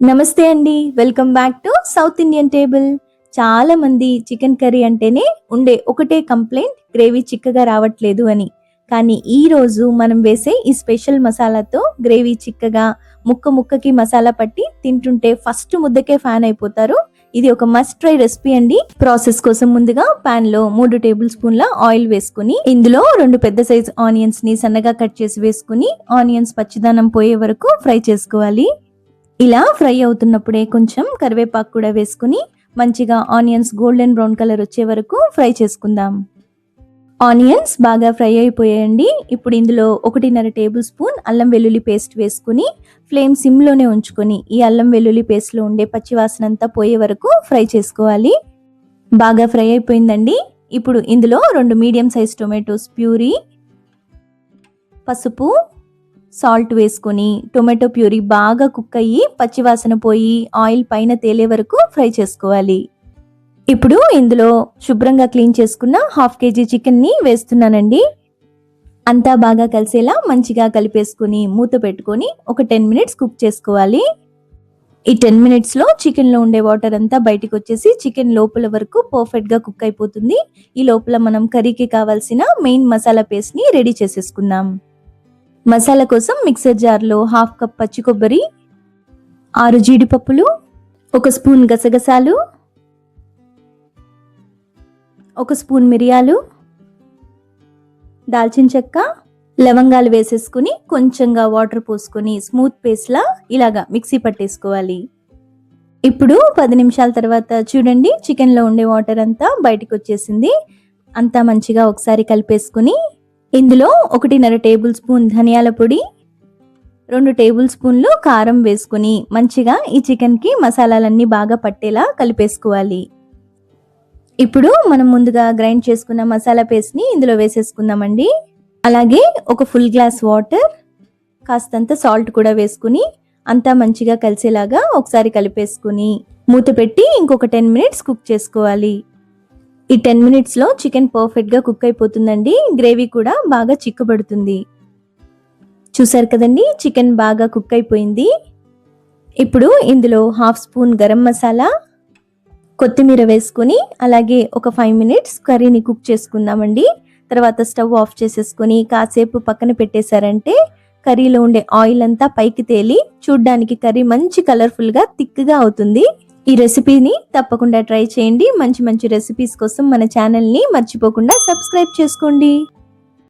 నమస్తే అండి. Welcome back to south Indian table. చాలా మంది చికెన్ కర్రీ అంటేనే ఉండే ఒకటే కంప్లైంట్ గ్రేవీ చిక్కగా రావట్లేదు అని. కానీ ఈ రోజు మనం వేసే ఈ స్పెషల్ మసాలాతో గ్రేవీ చిక్కగా ముక్క ముక్కకి మసాలా పట్టి తింటుంటే ఫస్ట్ ముద్దకే ఫ్యాన్ అయిపోతారు. ఇది ఒక మస్ట్ ట్రై రెసిపీ అండి. ప్రాసెస్ కోసం ముందుగా పాన్ లో 3 టేబుల్ స్పూన్ల ఆయిల్ వేసుకుని ఇందులో 2 పెద్ద సైజ్ ఆనియన్స్ ని సన్నగా కట్ చేసి వేసుకుని ఆనియన్స్ పచ్చిదనం పోయే వరకు ఫ్రై చేసుకోవాలి. ఇలా ఫ్రై అవుతున్నప్పుడే కొంచెం కరివేపాకు కూడా వేసుకుని మంచిగా ఆనియన్స్ గోల్డెన్ బ్రౌన్ కలర్ వచ్చే వరకు ఫ్రై చేసుకుందాం. ఆనియన్స్ బాగా ఫ్రై అయిపోయాయండి. ఇప్పుడు ఇందులో 1.5 టేబుల్ స్పూన్ అల్లం వెల్లుల్లి పేస్ట్ వేసుకుని ఫ్లేమ్ సిమ్ లోనే ఉంచుకొని ఈ అల్లం వెల్లుల్లి పేస్ట్ లో ఉండే పచ్చివాసన అంతా పోయే వరకు ఫ్రై చేసుకోవాలి. బాగా ఫ్రై అయిపోయిందండి. ఇప్పుడు ఇందులో 2 మీడియం సైజ్ టొమాటోస్ ప్యూరీ, పసుపు, సాల్ట్ వేసుకొని టొమాటో ప్యూరీ బాగా కుక్ అయ్యి పచ్చివాసన పోయి ఆయిల్ పైన తేలే వరకు ఫ్రై చేసుకోవాలి. ఇప్పుడు ఇందులో శుభ్రంగా క్లీన్ చేసుకున్న 1/2 kg చికెన్ ని వేస్తున్నానండి. అంతా బాగా కలిసేలా మంచిగా కలిపేసుకుని మూత పెట్టుకొని ఒక 10 మినిట్స్ కుక్ చేసుకోవాలి. ఈ 10 మినిట్స్ లో చికెన్ లో ఉండే వాటర్ అంతా బయటకు వచ్చేసి చికెన్ లోపల వరకు పర్ఫెక్ట్ గా కుక్ అయిపోతుంది. ఈ లోపల మనం కర్రీకి కావాల్సిన మెయిన్ మసాలా పేస్ట్ ని రెడీ చేసేసుకుందాం. మసాలా కోసం మిక్సర్ జార్లో 1/2 కప్ పచ్చి కొబ్బరి, 6 జీడిపప్పులు, 1 స్పూన్ గసగసాలు, 1 స్పూన్ మిరియాలు, దాల్చిన చెక్క, లవంగాలు వేసేసుకుని కొంచెంగా వాటర్ పోసుకొని స్మూత్ పేస్ట్ లా ఇలాగా మిక్సీ పట్టేసుకోవాలి. ఇప్పుడు 10 నిమిషాల తర్వాత చూడండి చికెన్ లో ఉండే వాటర్ అంతా బయటకు వచ్చేసింది. అంతా మంచిగా ఒకసారి కలిపేసుకుని ఇందులో 1.5 టేబుల్ స్పూన్ ధనియాల పొడి, 2 టేబుల్ స్పూన్లు కారం వేసుకుని మంచిగా ఈ చికెన్ కి మసాలాలన్నీ బాగా పట్టేలా కలిపేసుకోవాలి. ఇప్పుడు మనం ముందుగా గ్రైండ్ చేసుకున్న మసాలా పేస్ట్ ని ఇందులో వేసేసుకుందామండి. అలాగే ఒక ఫుల్ గ్లాస్ వాటర్, కాస్తంత సాల్ట్ కూడా వేసుకుని అంతా మంచిగా కలిసేలాగా ఒకసారి కలిపేసుకుని మూత పెట్టి ఇంకొక 10 మినిట్స్ కుక్ చేసుకోవాలి. ఈ 10 మినిట్స్ లో చికెన్ పర్ఫెక్ట్ గా కుక్ అయిపోతుందండి. గ్రేవీ కూడా బాగా చిక్కబడుతుంది. చూసారు కదండి చికెన్ బాగా కుక్ అయిపోయింది. ఇప్పుడు ఇందులో 1/2 స్పూన్ గరం మసాలా, కొత్తిమీర వేసుకుని అలాగే ఒక 5 మినిట్స్ కర్రీని కుక్ చేసుకుందామండి. తర్వాత స్టవ్ ఆఫ్ చేసేసుకుని కాసేపు పక్కన పెట్టేశారంటే కర్రీలో ఉండే ఆయిల్ అంతా పైకి తేలి చూడ్డానికి కర్రీ మంచి కలర్ఫుల్ గా థిక్గా అవుతుంది. ఈ రెసిపీని తప్పకుండా ట్రై చేయండి. మంచి మంచి రెసిపీస్ కోసం మన ఛానల్ ని మర్చిపోకుండా సబ్స్క్రైబ్ చేసుకోండి.